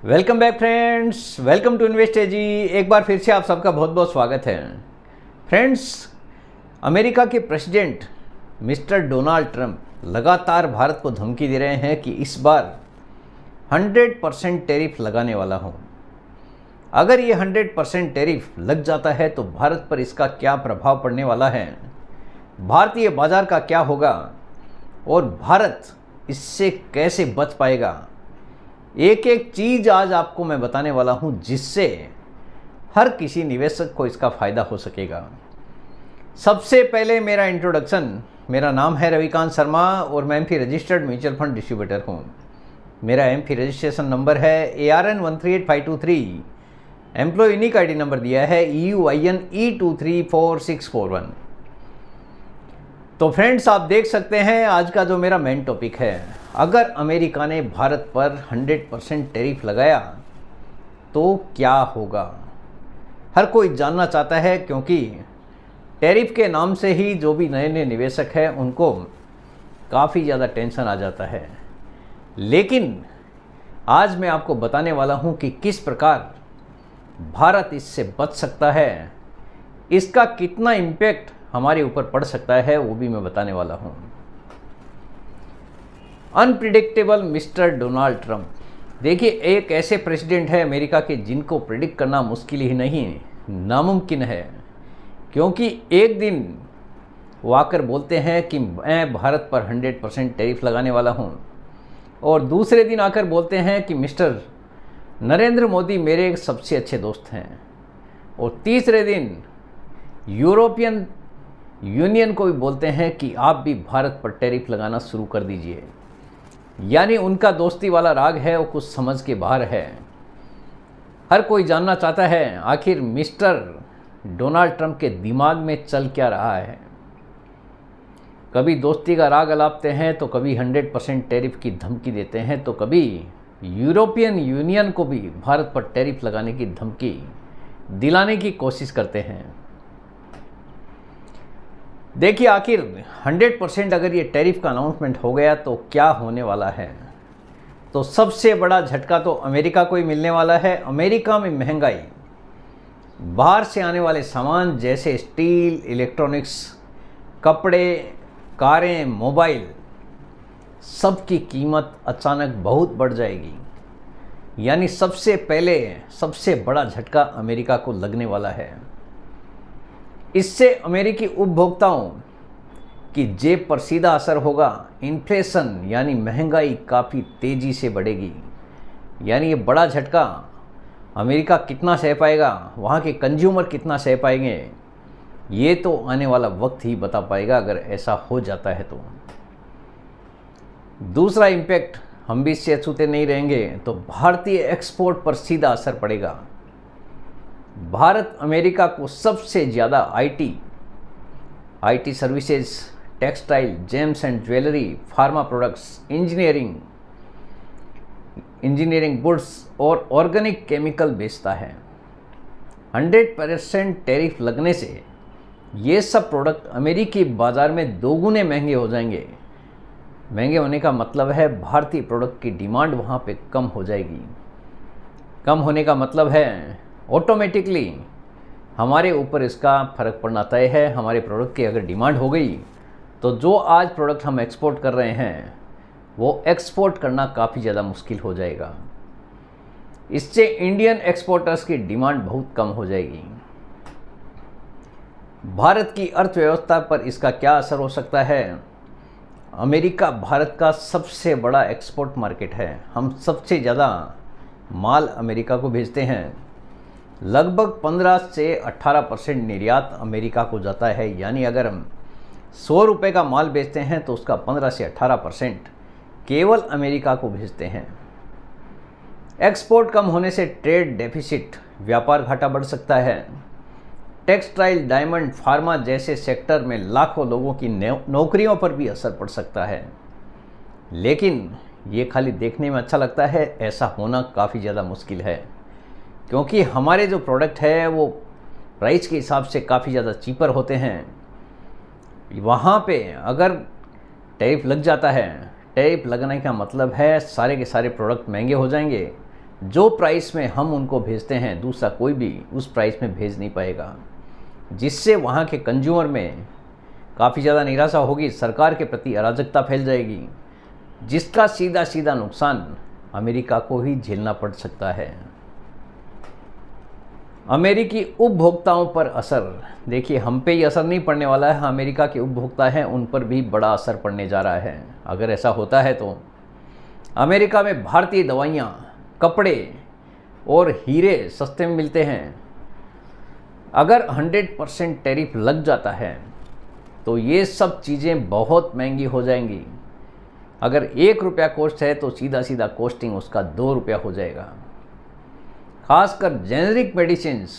Welcome back friends, welcome to invest एजी। एक बार फिर से आप सबका बहुत बहुत स्वागत है। फ्रेंड्स, अमेरिका के प्रेसिडेंट मिस्टर डोनाल्ड ट्रंप लगातार भारत को धमकी दे रहे हैं कि इस बार 100% टैरिफ लगाने वाला हूं। अगर ये 100% टैरिफ लग जाता है तो भारत पर इसका क्या प्रभाव पड़ने वाला है, भारतीय बाजार का क्या होगा और भारत इससे कैसे बच पाएगा, एक एक चीज़ आज आपको मैं बताने वाला हूं जिससे हर किसी निवेशक को इसका फ़ायदा हो सकेगा। सबसे पहले मेरा इंट्रोडक्शन, मेरा नाम है रविकांत शर्मा और मैं MP registered mutual fund distributor हूं। मेरा एमपी रजिस्ट्रेशन नंबर है ARN 138523। Employ unique ID number दिया है EUIN E234641। तो फ्रेंड्स, आप देख सकते हैं आज का जो मेरा मेन टॉपिक है, अगर अमेरिका ने भारत पर 100% टैरिफ लगाया तो क्या होगा। हर कोई जानना चाहता है क्योंकि टैरिफ के नाम से ही जो भी नए नए निवेशक हैं उनको काफ़ी ज़्यादा टेंशन आ जाता है। लेकिन आज मैं आपको बताने वाला हूं कि किस प्रकार भारत इससे बच सकता है, इसका कितना इम्पैक्ट हमारे ऊपर पड़ सकता है वो भी मैं बताने वाला हूं। अनप्रिडिक्टेबल मिस्टर डोनाल्ड ट्रंप, देखिए एक ऐसे प्रेसिडेंट है अमेरिका के जिनको प्रिडिक्ट करना मुश्किल ही नहीं नामुमकिन है, क्योंकि एक दिन वो आकर बोलते हैं कि मैं भारत पर 100% टैरिफ लगाने वाला हूं और दूसरे दिन आकर बोलते हैं कि मिस्टर नरेंद्र मोदी मेरे सबसे अच्छे दोस्त हैं और तीसरे दिन यूरोपियन यूनियन को भी बोलते हैं कि आप भी भारत पर टैरिफ लगाना शुरू कर दीजिए। यानी उनका दोस्ती वाला राग है वो कुछ समझ के बाहर है। हर कोई जानना चाहता है आखिर मिस्टर डोनाल्ड ट्रंप के दिमाग में चल क्या रहा है। कभी दोस्ती का राग अलापते हैं तो कभी 100% टैरिफ की धमकी देते हैं, तो कभी यूरोपियन यूनियन को भी भारत पर टैरिफ लगाने की धमकी दिलाने की कोशिश करते हैं। देखिए आखिर 100% अगर ये टैरिफ का अनाउंसमेंट हो गया तो क्या होने वाला है। तो सबसे बड़ा झटका तो अमेरिका को ही मिलने वाला है। अमेरिका में महंगाई, बाहर से आने वाले सामान जैसे स्टील, इलेक्ट्रॉनिक्स, कपड़े, कारें, मोबाइल, सब की कीमत अचानक बहुत बढ़ जाएगी। यानी सबसे पहले सबसे बड़ा झटका अमेरिका को लगने वाला है। इससे अमेरिकी उपभोक्ताओं की जेब पर सीधा असर होगा। इन्फ्लेशन यानी महंगाई काफ़ी तेज़ी से बढ़ेगी। यानी ये बड़ा झटका अमेरिका कितना सह पाएगा, वहाँ के कंज्यूमर कितना सह पाएंगे, ये तो आने वाला वक्त ही बता पाएगा अगर ऐसा हो जाता है तो। दूसरा इम्पैक्ट, हम भी इससे अछूते नहीं रहेंगे, तो भारतीय एक्सपोर्ट पर सीधा असर पड़ेगा। भारत अमेरिका को सबसे ज़्यादा IT services, textile, James and jewellery, pharma products, engineering goods और ऑर्गेनिक केमिकल बेचता है। 100% टैरिफ लगने से ये सब प्रोडक्ट अमेरिकी बाज़ार में दोगुने महंगे हो जाएंगे। महंगे होने का मतलब है भारतीय प्रोडक्ट की डिमांड वहाँ पे कम हो जाएगी। कम होने का मतलब है ऑटोमेटिकली हमारे ऊपर इसका फ़र्क पड़ना तय है। हमारे प्रोडक्ट की अगर डिमांड हो गई तो जो आज प्रोडक्ट हम एक्सपोर्ट कर रहे हैं वो एक्सपोर्ट करना काफ़ी ज़्यादा मुश्किल हो जाएगा। इससे इंडियन एक्सपोर्टर्स की डिमांड बहुत कम हो जाएगी। भारत की अर्थव्यवस्था पर इसका क्या असर हो सकता है। अमेरिका भारत का सबसे बड़ा एक्सपोर्ट मार्केट है। हम सबसे ज़्यादा माल अमेरिका को भेजते हैं। लगभग 15 से 18% निर्यात अमेरिका को जाता है। यानी अगर हम 100 रुपये का माल बेचते हैं तो उसका 15 से 18% केवल अमेरिका को भेजते हैं। एक्सपोर्ट कम होने से ट्रेड डेफिसिट, व्यापार घाटा बढ़ सकता है। टेक्सटाइल, डायमंड, फार्मा जैसे सेक्टर में लाखों लोगों की नौकरियों पर भी असर पड़ सकता है। लेकिन ये खाली देखने में अच्छा लगता है, ऐसा होना काफ़ी ज़्यादा मुश्किल है, क्योंकि हमारे जो प्रोडक्ट है वो प्राइस के हिसाब से काफ़ी ज़्यादा चीपर होते हैं। वहाँ पे अगर टैरिफ लग जाता है, टैरिफ लगने का मतलब है सारे के सारे प्रोडक्ट महंगे हो जाएंगे, जो प्राइस में हम उनको भेजते हैं दूसरा कोई भी उस प्राइस में भेज नहीं पाएगा, जिससे वहाँ के कंज्यूमर में काफ़ी ज़्यादा निराशा होगी, सरकार के प्रति अराजकता फैल जाएगी, जिसका सीधा सीधा नुकसान अमेरिका को ही झेलना पड़ सकता है। अमेरिकी उपभोक्ताओं पर असर, देखिए हम पे ही असर नहीं पड़ने वाला है, अमेरिका के उपभोक्ता हैं उन पर भी बड़ा असर पड़ने जा रहा है। अगर ऐसा होता है तो अमेरिका में भारतीय दवाइयाँ, कपड़े और हीरे सस्ते में मिलते हैं। अगर 100% टैरिफ लग जाता है तो ये सब चीज़ें बहुत महंगी हो जाएंगी। अगर 1 रुपया कॉस्ट है तो सीधा सीधा कॉस्टिंग उसका 2 रुपया हो जाएगा। खासकर जेनेरिक मेडिसिन्स,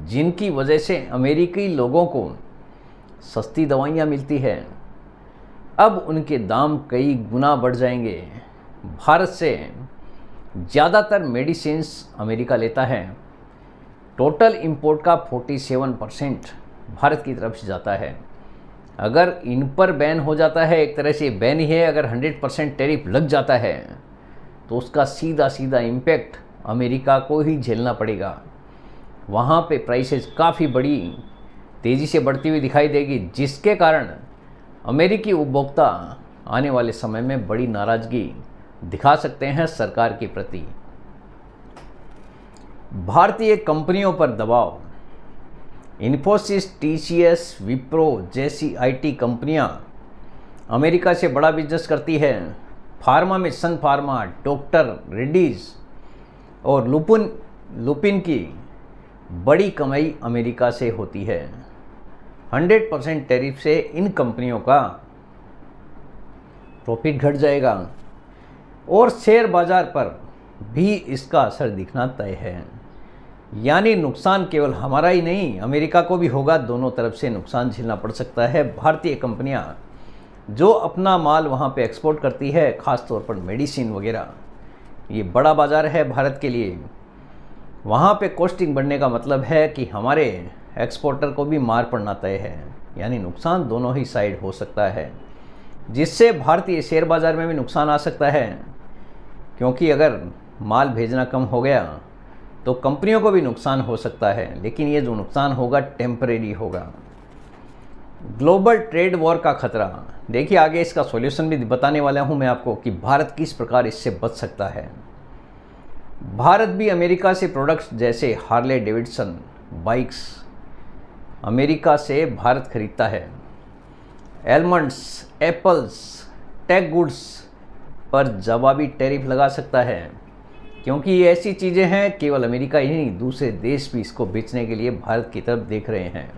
जिनकी वजह से अमेरिकी लोगों को सस्ती दवाइयाँ मिलती है, अब उनके दाम कई गुना बढ़ जाएंगे। भारत से ज़्यादातर मेडिसिन्स अमेरिका लेता है। टोटल इंपोर्ट का 47% भारत की तरफ से जाता है। अगर इन पर बैन हो जाता है, एक तरह से बैन ही है, अगर 100% टैरिफ लग जाता है तो उसका सीधा सीधा इम्पैक्ट अमेरिका को ही झेलना पड़ेगा। वहाँ पे प्राइसेस काफ़ी बड़ी तेज़ी से बढ़ती हुई दिखाई देगी, जिसके कारण अमेरिकी उपभोक्ता आने वाले समय में बड़ी नाराज़गी दिखा सकते हैं सरकार के प्रति। भारतीय कंपनियों पर दबाव, इन्फोसिस, टीसीएस, विप्रो जैसी आईटी कंपनियां अमेरिका से बड़ा बिजनेस करती है। फार्मा में सन फार्मा, डॉक्टर रेड्डीज और लुपिन की बड़ी कमाई अमेरिका से होती है। 100% टैरिफ से इन कंपनियों का प्रॉफिट घट जाएगा और शेयर बाजार पर भी इसका असर दिखना तय है। यानी नुकसान केवल हमारा ही नहीं, अमेरिका को भी होगा। दोनों तरफ से नुकसान झेलना पड़ सकता है। भारतीय कंपनियां जो अपना माल वहां पे एक्सपोर्ट करती है, ख़ास तौर पर मेडिसिन वगैरह, ये बड़ा बाज़ार है भारत के लिए। वहाँ पे कॉस्टिंग बढ़ने का मतलब है कि हमारे एक्सपोर्टर को भी मार पड़ना तय है। यानी नुकसान दोनों ही साइड हो सकता है, जिससे भारतीय शेयर बाज़ार में भी नुकसान आ सकता है, क्योंकि अगर माल भेजना कम हो गया तो कंपनियों को भी नुकसान हो सकता है। लेकिन ये जो नुकसान होगा टेम्परेरी होगा। ग्लोबल ट्रेड वॉर का खतरा, देखिए आगे इसका सॉल्यूशन भी बताने वाला हूँ मैं आपको कि भारत किस प्रकार इससे बच सकता है। भारत भी अमेरिका से प्रोडक्ट्स जैसे हार्ले डेविडसन बाइक्स अमेरिका से भारत खरीदता है। एलमंड्स, एप्पल्स, टेक गुड्स पर जवाबी टैरिफ लगा सकता है, क्योंकि ये ऐसी चीज़ें हैं केवल अमेरिका ही नहीं, दूसरे देश भी इसको बेचने के लिए भारत की तरफ देख रहे हैं।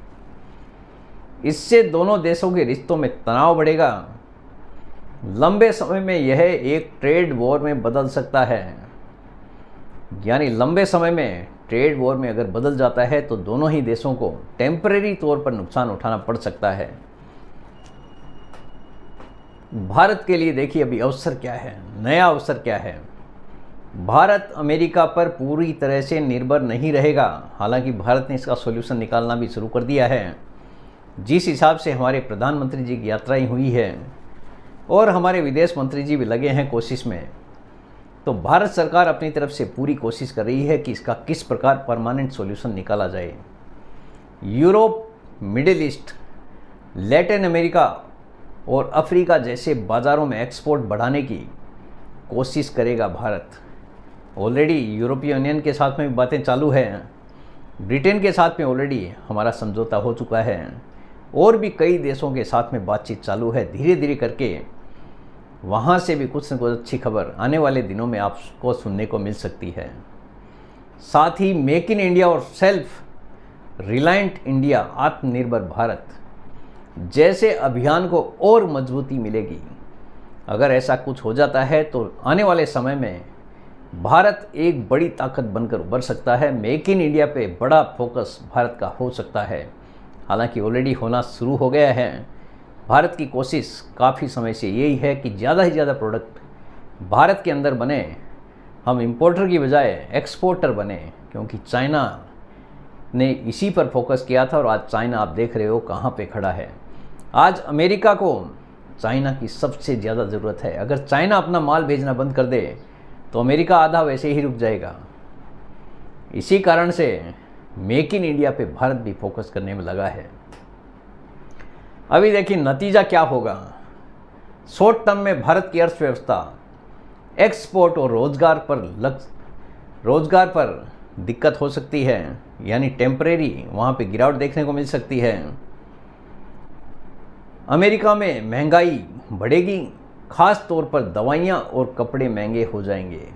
इससे दोनों देशों के रिश्तों में तनाव बढ़ेगा। लंबे समय में यह एक ट्रेड वॉर में बदल सकता है। यानी लंबे समय में ट्रेड वॉर में अगर बदल जाता है तो दोनों ही देशों को टेम्परेरी तौर पर नुकसान उठाना पड़ सकता है। भारत के लिए देखिए अभी अवसर क्या है, नया अवसर क्या है। भारत अमेरिका पर पूरी तरह से निर्भर नहीं रहेगा। हालांकि भारत ने इसका सॉल्यूशन निकालना भी शुरू कर दिया है। जिस हिसाब से हमारे प्रधानमंत्री जी की यात्राएं हुई है और हमारे विदेश मंत्री जी भी लगे हैं कोशिश में, तो भारत सरकार अपनी तरफ से पूरी कोशिश कर रही है कि इसका किस प्रकार परमानेंट सॉल्यूशन निकाला जाए। Europe, middle east, Latin America और अफ्रीका जैसे बाज़ारों में एक्सपोर्ट बढ़ाने की कोशिश करेगा भारत। ऑलरेडी यूरोपीय यूनियन के साथ में भी बातें चालू हैं, ब्रिटेन के साथ में ऑलरेडी हमारा समझौता हो चुका है और भी कई देशों के साथ में बातचीत चालू है। धीरे धीरे करके वहाँ से भी कुछ न कुछ अच्छी खबर आने वाले दिनों में आपको सुनने को मिल सकती है। साथ ही मेक इन इंडिया और सेल्फ रिलायंट इंडिया, आत्मनिर्भर भारत जैसे अभियान को और मजबूती मिलेगी। अगर ऐसा कुछ हो जाता है तो आने वाले समय में भारत एक बड़ी ताकत बनकर उभर सकता है। मेक इन इंडिया पे बड़ा फोकस भारत का हो सकता है। हालांकि ऑलरेडी होना शुरू हो गया है। भारत की कोशिश काफ़ी समय से यही है कि ज़्यादा से ज़्यादा प्रोडक्ट भारत के अंदर बने, हम इंपोर्टर की बजाय एक्सपोर्टर बने, क्योंकि चाइना ने इसी पर फोकस किया था और आज चाइना आप देख रहे हो कहाँ पे खड़ा है। आज अमेरिका को चाइना की सबसे ज़्यादा ज़रूरत है। अगर चाइना अपना माल भेजना बंद कर दे तो अमेरिका आधा वैसे ही रुक जाएगा। इसी कारण से मेक इन इंडिया पे भारत भी फोकस करने में लगा है। अभी देखिए नतीजा क्या होगा। शॉर्ट टर्म में भारत की अर्थव्यवस्था एक्सपोर्ट और रोजगार पर दिक्कत हो सकती है, यानी टेम्परेरी वहाँ पे गिरावट देखने को मिल सकती है। अमेरिका में महंगाई बढ़ेगी, खास तौर पर दवाइयाँ और कपड़े महंगे हो जाएंगे।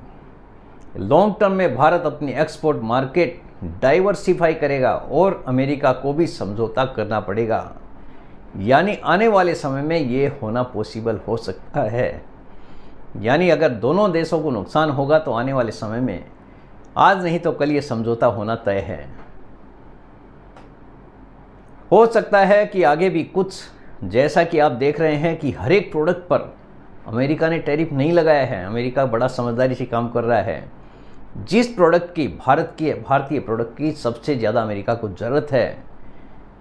लॉन्ग टर्म में भारत अपनी एक्सपोर्ट मार्केट डाइवर्सिफाई करेगा और अमेरिका को भी समझौता करना पड़ेगा, यानी आने वाले समय में ये होना पॉसिबल हो सकता है। यानी अगर दोनों देशों को नुकसान होगा तो आने वाले समय में आज नहीं तो कल ये समझौता होना तय है। हो सकता है कि आगे भी कुछ, जैसा कि आप देख रहे हैं कि हर एक प्रोडक्ट पर अमेरिका ने टैरिफ नहीं लगाया है। अमेरिका बड़ा समझदारी से काम कर रहा है। जिस प्रोडक्ट की भारतीय प्रोडक्ट की सबसे ज़्यादा अमेरिका को ज़रूरत है,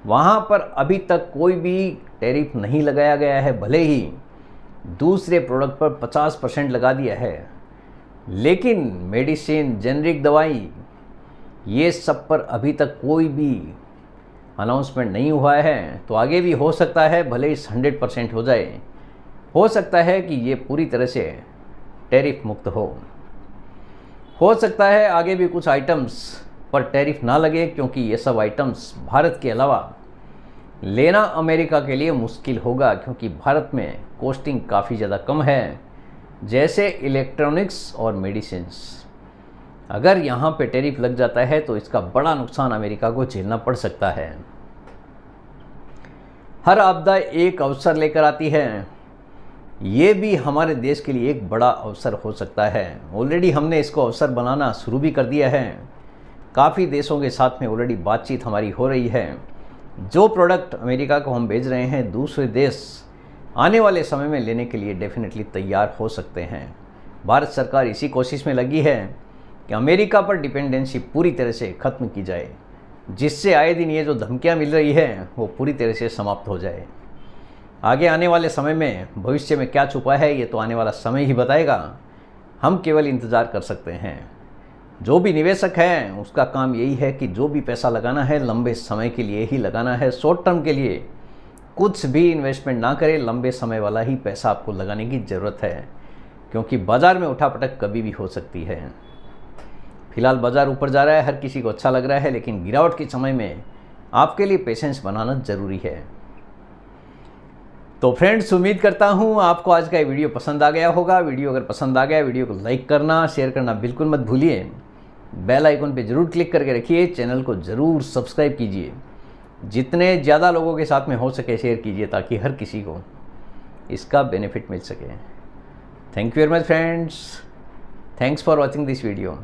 वहाँ पर अभी तक कोई भी टैरिफ नहीं लगाया गया है। भले ही दूसरे प्रोडक्ट पर 50% लगा दिया है, लेकिन मेडिसिन, जेनरिक दवाई, ये सब पर अभी तक कोई भी अनाउंसमेंट नहीं हुआ है। तो आगे भी हो सकता है भले ही 100% हो जाए, हो सकता है कि ये पूरी तरह से टैरिफ मुक्त हो सकता है आगे भी कुछ आइटम्स पर टैरिफ ना लगे, क्योंकि ये सब आइटम्स भारत के अलावा लेना अमेरिका के लिए मुश्किल होगा, क्योंकि भारत में कॉस्टिंग काफ़ी ज़्यादा कम है, जैसे इलेक्ट्रॉनिक्स और मेडिसिन्स। अगर यहाँ पे टैरिफ लग जाता है तो इसका बड़ा नुकसान अमेरिका को झेलना पड़ सकता है। हर आपदा एक अवसर लेकर आती है, ये भी हमारे देश के लिए एक बड़ा अवसर हो सकता है। ऑलरेडी हमने इसको अवसर बनाना शुरू भी कर दिया है। काफ़ी देशों के साथ में ऑलरेडी बातचीत हमारी हो रही है। जो प्रोडक्ट अमेरिका को हम भेज रहे हैं, दूसरे देश आने वाले समय में लेने के लिए डेफिनेटली तैयार हो सकते हैं। भारत सरकार इसी कोशिश में लगी है कि अमेरिका पर डिपेंडेंसी पूरी तरह से ख़त्म की जाए, जिससे आए दिन ये जो धमकियाँ मिल रही है वो पूरी तरह से समाप्त हो जाए। आगे आने वाले समय में भविष्य में क्या छुपा है ये तो आने वाला समय ही बताएगा। हम केवल इंतज़ार कर सकते हैं। जो भी निवेशक है उसका काम यही है कि जो भी पैसा लगाना है लंबे समय के लिए ही लगाना है। शॉर्ट टर्म के लिए कुछ भी इन्वेस्टमेंट ना करें, लंबे समय वाला ही पैसा आपको लगाने की ज़रूरत है, क्योंकि बाज़ार में उठापटक कभी भी हो सकती है। फिलहाल बाज़ार ऊपर जा रहा है, हर किसी को अच्छा लग रहा है, लेकिन गिरावट के समय में आपके लिए पेशेंस बनाना ज़रूरी है। तो फ्रेंड्स, उम्मीद करता हूँ आपको आज का ये वीडियो पसंद आ गया होगा। वीडियो अगर पसंद आ गया, वीडियो को लाइक करना, शेयर करना बिल्कुल मत भूलिए। बेल आइकन पे ज़रूर क्लिक करके रखिए। चैनल को ज़रूर सब्सक्राइब कीजिए। जितने ज़्यादा लोगों के साथ में हो सके शेयर कीजिए, ताकि हर किसी को इसका बेनिफिट मिल सके। Thank you very much friends. Thanks for watching this video.